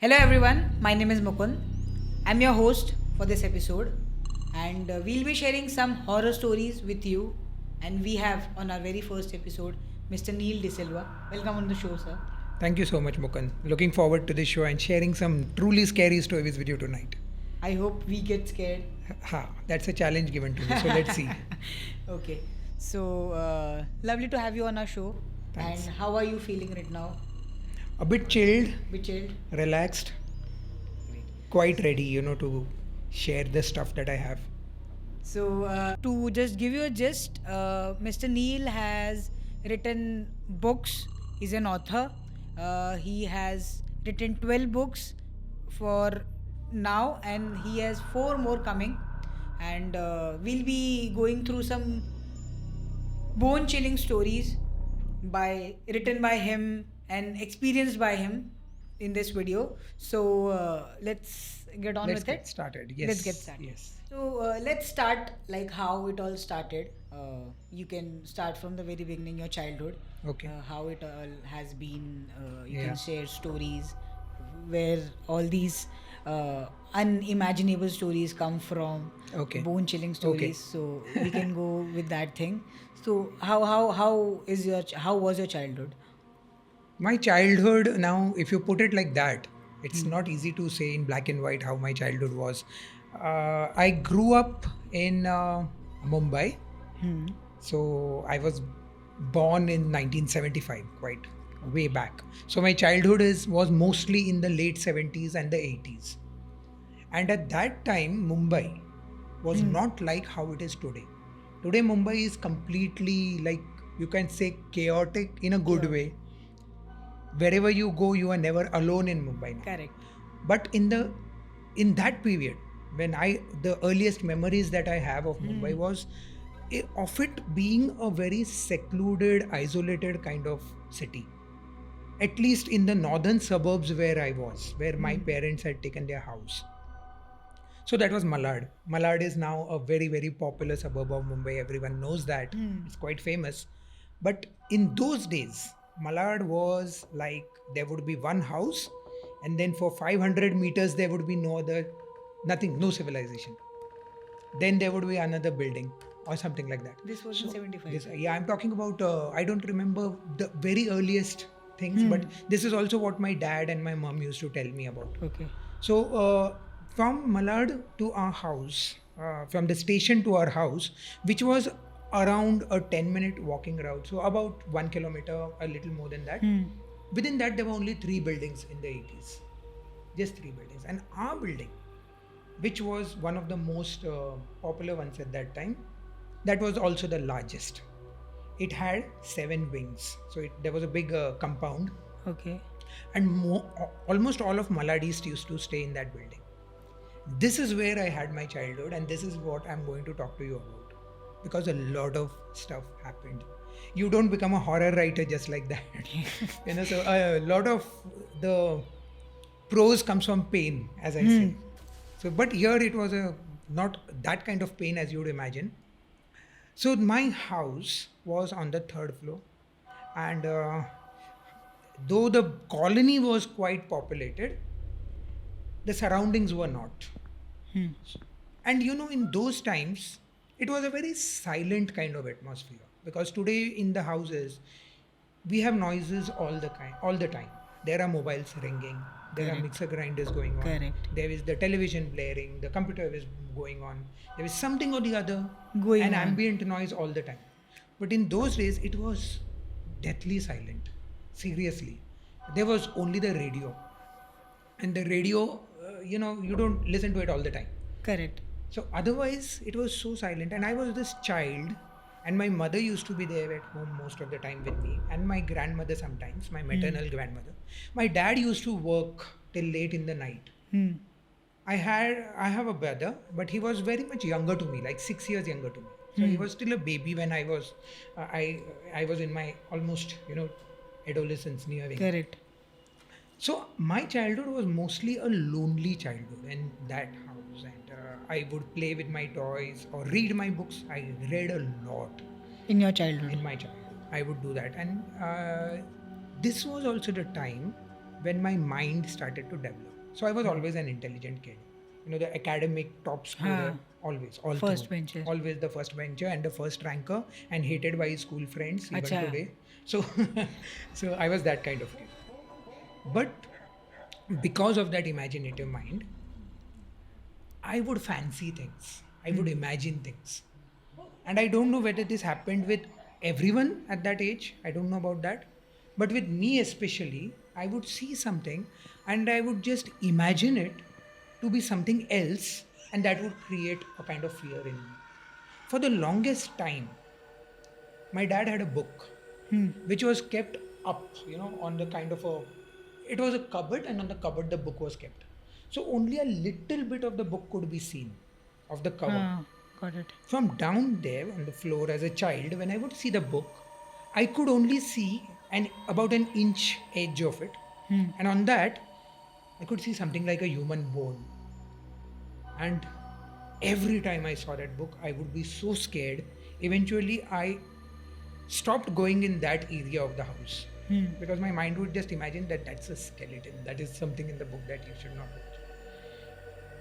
Hello everyone, my name is Mukund. I'm your host for this episode, and we'll be sharing some horror stories with you. And we have on our very first episode Mr. Neil De Silva. Welcome on the show, sir. Thank you so much, Mukund. Looking forward to this show and sharing some truly scary stories with you tonight. I hope we get scared. That's a challenge given to me. So let's see. Okay, so lovely to have you on our show. Thanks. And how are you feeling right now? A bit chilled, Bit chilled? relaxed, Great. quite ready, to share the stuff that I have. So, to just give you a gist, Mr. Neil has written books. He's an author. He has written 12 books for now, and he has 4 more coming. And we'll be going through some bone chilling stories written by him and experienced by him in this video. So, let's get on Let's with get it. started. Yes. Let's get started. Yes. So let's start like how it all started. You can start from the very beginning, your childhood. Okay. How it all has been. You Yeah. can share stories where all these unimaginable stories come from. Okay. Bone chilling stories. Okay. So we can go with that thing. So how was your childhood? My childhood, now, if you put it like that, it's not easy to say in black and white how my childhood was. I grew up in Mumbai. Hmm. So I was born in 1975, quite way back. So my childhood was mostly in the late 70s and the 80s. And at that time, Mumbai was not like how it is today. Today, Mumbai is completely, like, you can say, chaotic in a good way. Wherever you go, you are never alone in Mumbai now. Correct. But in that period, when the earliest memories that I have of Mumbai was of it being a very secluded, isolated kind of city. At least in the northern suburbs where I was, where my parents had taken their house. So that was Malad. Malad is now a very, very popular suburb of Mumbai. Everyone knows that. It's quite famous. But in those days, Malad was like there would be one house, and then for 500 meters, there would be nothing, no civilization. Then there would be another building or something like that. This was in 75. Yeah, I'm talking about, I don't remember the very earliest things, but this is also what my dad and my mom used to tell me about. Okay. So from Malad to our house, from the station to our house, which was around a 10-minute walking route, so about 1 kilometer, a little more than that. Within that, there were only 3 buildings in the 80s. Just 3 buildings. And our building, which was one of the most popular ones at that time, that was also the largest. It had 7 wings. So there was a big compound. Okay. And almost all of Malad used to stay in that building. This is where I had my childhood, and this is what I'm going to talk to you about. Because a lot of stuff happened. You don't become a horror writer just like that. So a lot of the prose comes from pain, as I say. So, but here it was not that kind of pain as you would imagine. So my house was on the 3rd floor, and though the colony was quite populated, the surroundings were not. And in those times, it was a very silent kind of atmosphere, because today in the houses, we have noises all the time. There are mobiles ringing, there are mixer grinders going on, Correct. there is the television blaring, the computer is going on, there is something or the other, Going and on. ambient noise all the time. But in those days, it was deathly silent. Seriously, there was only the radio, and the radio, you don't listen to it all the time. Correct. So otherwise, it was so silent. And I was this child, and my mother used to be there at home most of the time with me, and my grandmother sometimes, my maternal grandmother. My dad used to work till late in the night. I have a brother, but he was very much younger to me, like 6 years younger to me. So he was still a baby when I was in my almost adolescence nearing. Correct. So my childhood was mostly a lonely childhood in that house, and I would play with my toys or read my books. I read a lot In your childhood. in my childhood. I would do that, and this was also the time when my mind started to develop. So I was always an intelligent kid. The academic top scorer, always, all First through. bencher. Always the first bencher and the first ranker, and hated by his school friends even Acha. today. So, so I was that kind of kid. But because of that imaginative mind, I would fancy things. I would imagine things. And I don't know whether this happened with everyone at that age. I don't know about that. But with me especially, I would see something and I would just imagine it to be something else, and that would create a kind of fear in me. For the longest time, my dad had a book which was kept up, on the kind of it was a cupboard, and on the cupboard the book was kept. So only a little bit of the book could be seen of the cover. Got it. From down there on the floor as a child, when I would see the book, I could only see about an inch edge of it. And on that, I could see something like a human bone. And every time I saw that book, I would be so scared. Eventually, I stopped going in that area of the house because my mind would just imagine that that's a skeleton. That is something in the book that you should not watch.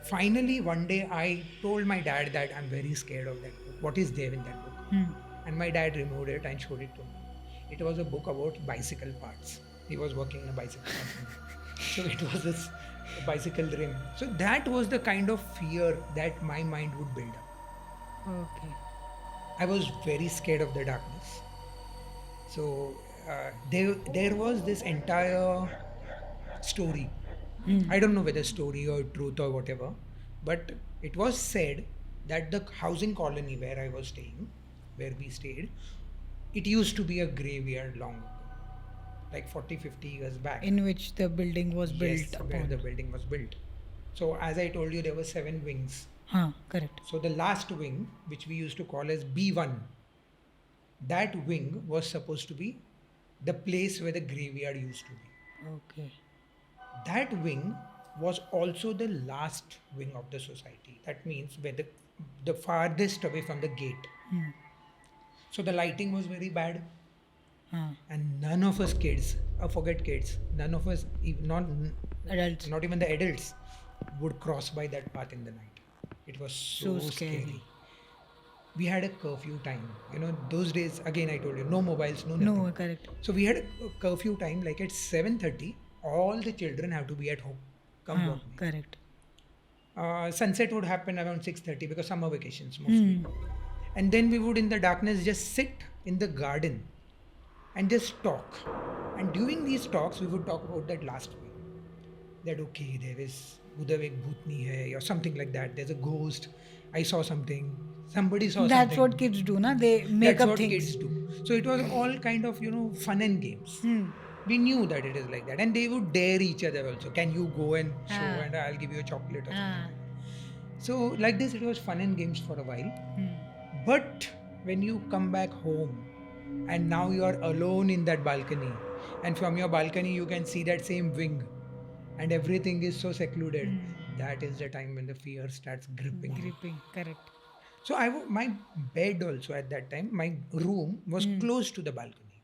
Finally, one day I told my dad that I'm very scared of that book. What is there in that book? And my dad removed it and showed it to me. It was a book about bicycle parts. He was working in a bicycle company. So it was this bicycle rim. So that was the kind of fear that my mind would build up. Okay. I was very scared of the darkness. So there was this entire story. I don't know whether story or truth or whatever, but it was said that the housing colony where I was staying, where we stayed, it used to be a graveyard long ago, like 40-50 years back. In which the building was built Yes, upon. where the building was built. So as I told you, there were 7 wings. Correct. So the last wing, which we used to call as B1, that wing was supposed to be the place where the graveyard used to be. Okay. That wing was also the last wing of the society. That means where the farthest away from the gate. So the lighting was very bad. And none of us kids, forget kids, none of us, Adults. not even the adults, would cross by that path in the night. It was so scary. We had a curfew time. Those days, again I told you, no mobiles, no nothing. No, correct. So we had a curfew time, like at 7:30, all the children have to be at home. Come what may. Correct. Sunset would happen around 6:30 because summer vacations mostly. And then we would in the darkness just sit in the garden and just talk. And during these talks, we would talk about that last week. That okay, there is Udav ek bhutni hai or something like that. There's a ghost. I saw something. Somebody saw something. That's what kids do, na? They make That's up what things. kids do. So it was all kind of, fun and games. We knew that it is like that. And they would dare each other also. Can you go and show and I'll give you a chocolate or something. So like this, it was fun and games for a while. But when you come back home and now you are alone in that balcony, and from your balcony you can see that same wing and everything is so secluded, that is the time when the fear starts gripping you. Correct. So my bed also at that time, my room was close to the balcony.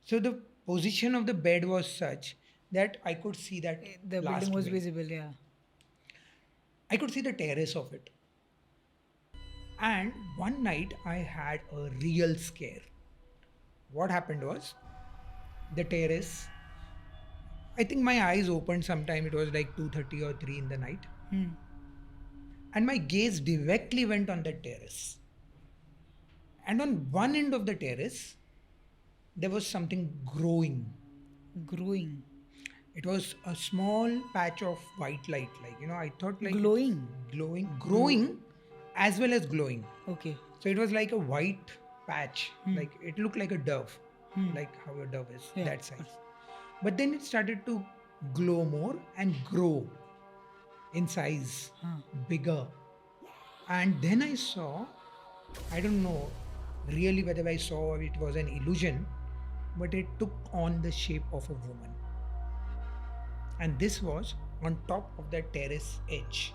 So the position of the bed was such that I could see that The last building was wing. visible, yeah. I could see the terrace of it. And one night I had a real scare. What happened was, the terrace, I think my eyes opened sometime, it was like 2:30 or 3 in the night. And my gaze directly went on that terrace. And on one end of the terrace, there was something growing. Growing. It was a small patch of white light, I thought like Glowing. growing as well as glowing. Okay. So it was like a white patch, like it looked like a dove, like how a dove is, Yeah, that size. But then it started to glow more and grow in size, bigger. And then I saw, I don't know really whether I saw or it was an illusion, but it took on the shape of a woman. And this was on top of the terrace edge.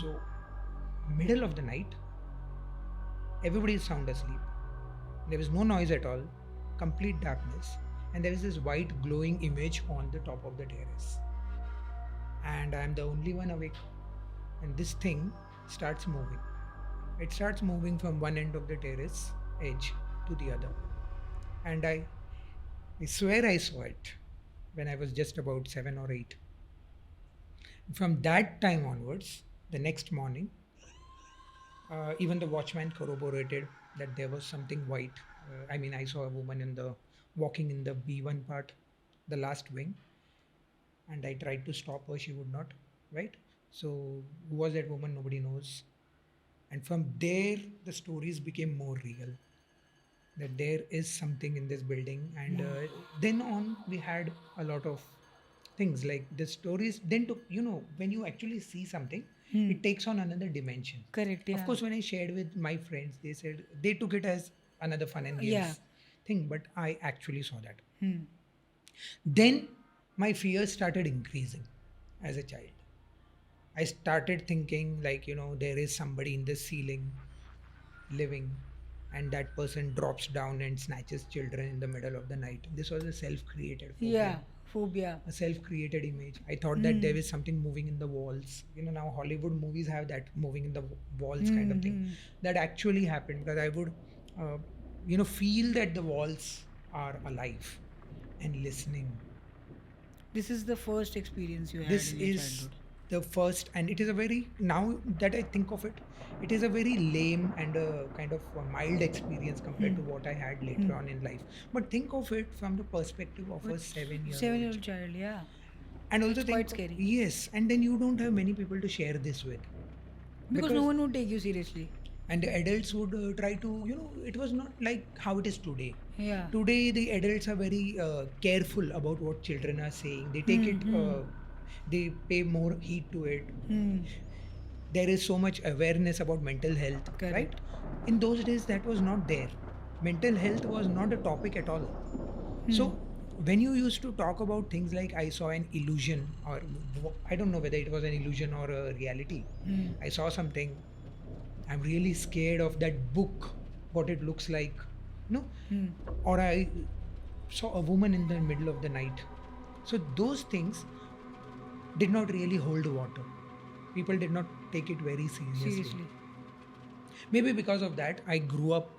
So, middle of the night, everybody is sound asleep. There was no noise at all, complete darkness. and there is this white glowing image on the top of the terrace, and I'm the only one awake, and this thing starts moving. It starts moving from one end of the terrace edge to the other, and I swear I saw it when I was just about 7 or 8. From that time onwards, the next morning, even the watchman corroborated that there was something white. I mean, I saw a woman walking in the B1 part, the last wing, and I tried to stop her. She would not. Right. So who was that woman? Nobody knows. And from there, the stories became more real. That there is something in this building, and then on we had a lot of things like the stories. Then to when you actually see something, it takes on another dimension. Correct. Of Yeah. course, when I shared with my friends, they said they took it as another fun and games Yeah. thing, but I actually saw that. Hmm. Then my fears started increasing as a child. I started thinking like, there is somebody in the ceiling living, and that person drops down and snatches children in the middle of the night. This was a self-created phobia. Yeah. Phobia. A self-created image. I thought that there is something moving in the walls. Now Hollywood movies have that moving in the walls kind of thing. That actually happened, because I would, feel that the walls are alive and listening. This is the first experience you had This in your is childhood. the first, and it is a very, now that I think of it, it is a very lame and a kind of a mild experience compared to what I had later on in life. But think of it from the perspective of a 7 year 7-year-old old. child. Yeah. And also It's quite think, scary. yes, and then you don't have many people to share this with. Because no one would take you seriously. And the adults would try to, it was not like how it is today. Yeah. Today the adults are very careful about what children are saying. They take it, they pay more heed to it. Hmm. There is so much awareness about mental health. Correct. Right, in those days that was not there. Mental health was not a topic at all. So when you used to talk about things like I saw an illusion, or I don't know whether it was an illusion or a reality, I saw something, I'm really scared of that book, what it looks like, or I saw a woman in the middle of the night. So those things did not really hold water. People did not take it very seriously. Seriously. Maybe because of that, I grew up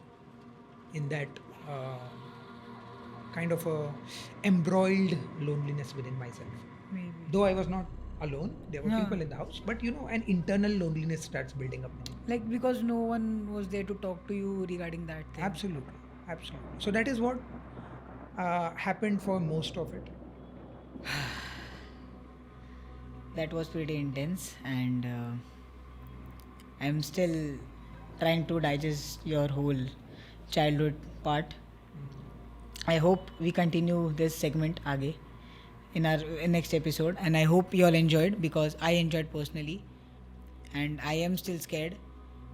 in that kind of a embroiled loneliness within myself. Maybe. Though I was not alone, there were Yeah. people in the house, but an internal loneliness starts building up. Like because no one was there to talk to you regarding that thing. Absolutely, absolutely. So that is what happened for most of it. That was pretty intense, and I'm still trying to digest your whole childhood part. I hope we continue this segment aage in our next episode, and I hope you all enjoyed, because I enjoyed personally, and I am still scared,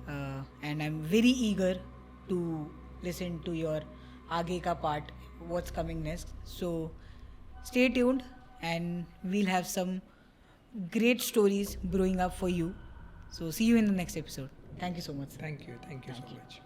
and I'm very eager to listen to your aage ka part, what's coming next. So stay tuned, and we'll have some great stories brewing up for you. So see you in the next episode. Thank you so much. Thank you so much.